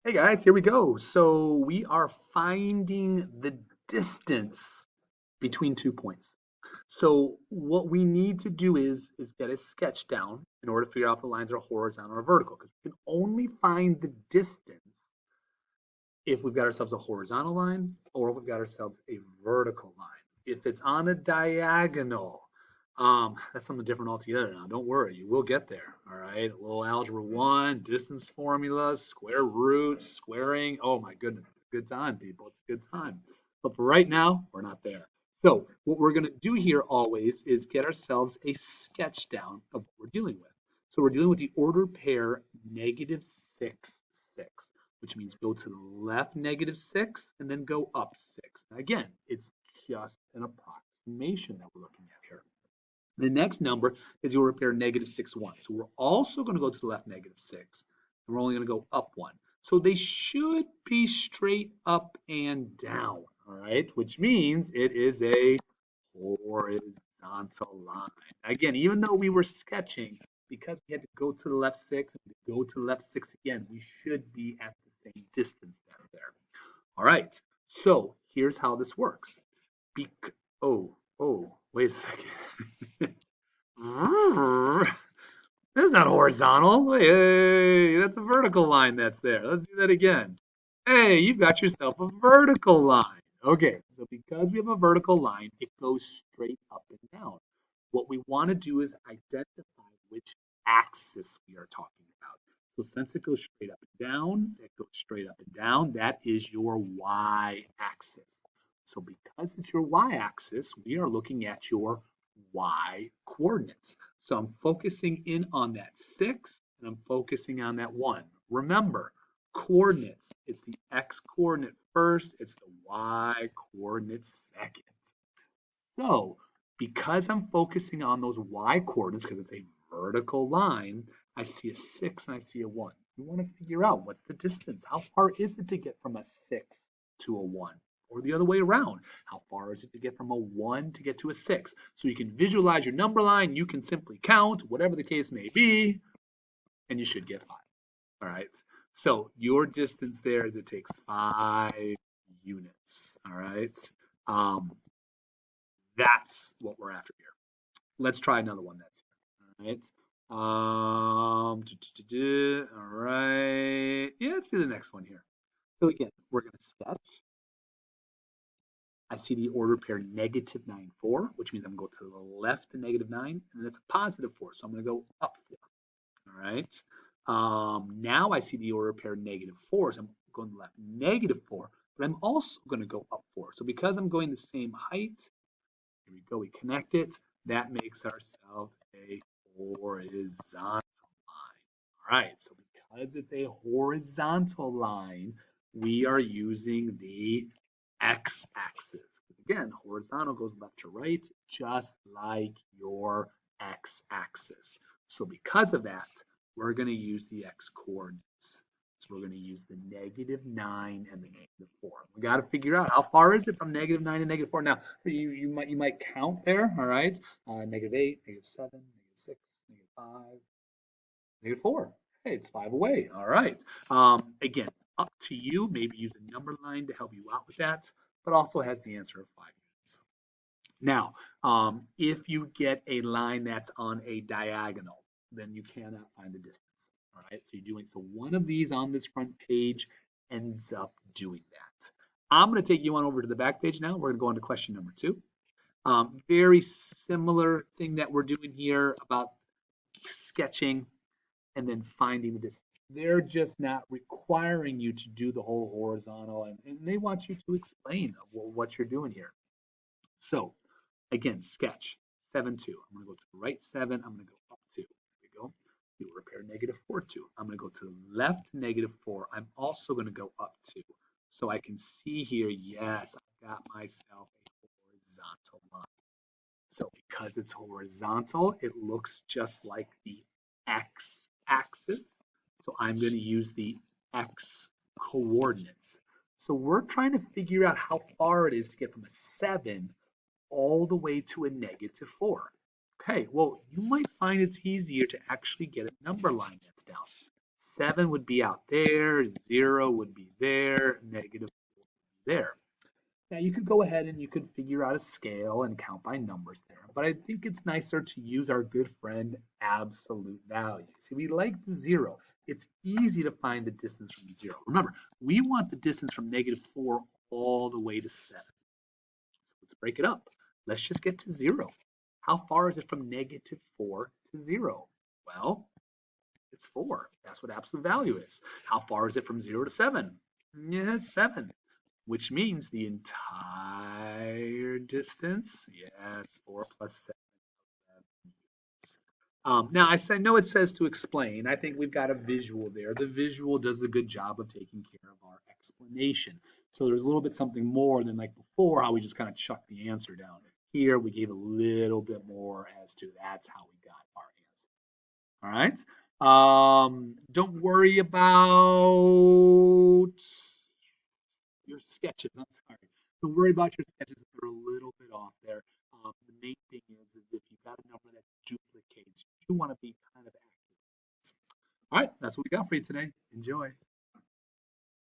Hey guys, here we go. So we are finding the distance between 2 points. So what we need to do is get a sketch down in order to figure out if the lines are horizontal or vertical, because we can only find the distance if we've got ourselves a horizontal line or if we've got ourselves a vertical line. If it's on a diagonal, that's something different altogether now. Don't worry, you will get there. All right. A little algebra one, distance formulas, square roots, squaring. Oh my goodness, it's a good time, people. It's a good time. But for right now, we're not there. So what we're going to do here always is get ourselves a sketch down of what we're dealing with. So we're dealing with the ordered pair -6, 6, which means go to the left -6 and then go up 6. Now again, it's just an approximation that we're looking at here. The next number is your repair -6, 1. So we're also going to go to the left -6, and we're only going to go up 1. So they should be straight up and down, all right? Which means it is a horizontal line. Again, even though we were sketching, because we had to go to the left 6 and go to the left 6 again, we should be at the same distance that's there. All right, so here's how this works. Wait a second. That's not horizontal. Hey, that's a vertical line that's there. Let's do that again. Hey, you've got yourself a vertical line. Okay, so because we have a vertical line, it goes straight up and down. What we want to do is identify which axis we are talking about. So since it goes straight up and down, it goes straight up and down, that is your y-axis. So because it's your y-axis, we are looking at your y coordinates. So I'm focusing in on that 6 and I'm focusing on that 1. Remember, coordinates, it's the x coordinate first, it's the y coordinate second. So because I'm focusing on those y coordinates, because it's a vertical line, I see a 6 and I see a 1. We want to figure out what's the distance. How far is it to get from a 6 to a 1? Or the other way around. How far is it to get from a 1 to get to a 6? So you can visualize your number line. You can simply count, whatever the case may be, and you should get 5. All right. So your distance there is it takes 5 units. All right. Um, that's what we're after here. Let's try another one that's here. All right. All right. Yeah, let's do the next one here. So again, we're going to sketch. I see the order pair -9, 4, which means I'm going to go to the left to -9, and that's a +4, so I'm going to go up 4. All right. Now I see the order pair -4, so I'm going to the left -4, but I'm also going to go up 4. So because I'm going the same height, here we go, we connect it. That makes ourselves a horizontal line. All right, so because it's a horizontal line, we are using the x-axis. Again, horizontal goes left to right, just like your x-axis. So because of that, we're going to use the x-coordinates. So we're going to use the -9 and the -4. We got to figure out how far is it from -9 to -4. Now, you might count there, all right? -8, -7, -6, -5, -4. Hey, it's 5 away. All right. Again, up to you. Maybe use a number line to help you out with that, but also has the answer of 5 units. Now, if you get a line that's on a diagonal, then you cannot find the distance. All right, so one of these on this front page ends up doing that. I'm going to take you on over to the back page now. We're going to go on to question number 2. Very similar thing that we're doing here about sketching and then finding the distance. They're just not requiring you to do the whole horizontal, and they want you to explain what you're doing here. So again, sketch 7, 2. I'm going to go to the right 7. I'm going to go up 2. There we go. Do repair -4, 2. I'm going to go to the left -4. I'm also going to go up 2. So I can see here, yes, I've got myself a horizontal line. So because it's horizontal, it looks just like the x-axis. So I'm going to use the x coordinates. So we're trying to figure out how far it is to get from a 7 all the way to a -4. Okay, well, you might find it's easier to actually get a number line that's down. 7 would be out there, 0 would be there, negative 4 would be there. Now you could go ahead and you could figure out a scale and count by numbers there, but I think it's nicer to use our good friend absolute value. See, we like the 0. It's easy to find the distance from 0. Remember, we want the distance from negative 4 all the way to 7. So let's break it up. Let's just get to 0. How far is it from negative 4 to 0? Well, it's 4. That's what absolute value is. How far is it from 0 to 7? Yeah, it's 7, which means the entire distance, yes, 4 plus 7. Now, I know it says to explain. I think we've got a visual there. The visual does a good job of taking care of our explanation. So there's a little bit something more than like before, how we just kind of chucked the answer down. Here, we gave a little bit more as to that's how we got our answer. All right. Don't worry about your sketches. I'm sorry. Don't worry about your sketches if they're a little bit off there. The main thing is if you've got a number that duplicates, you want to be kind of accurate. All right, that's what we got for you today. Enjoy.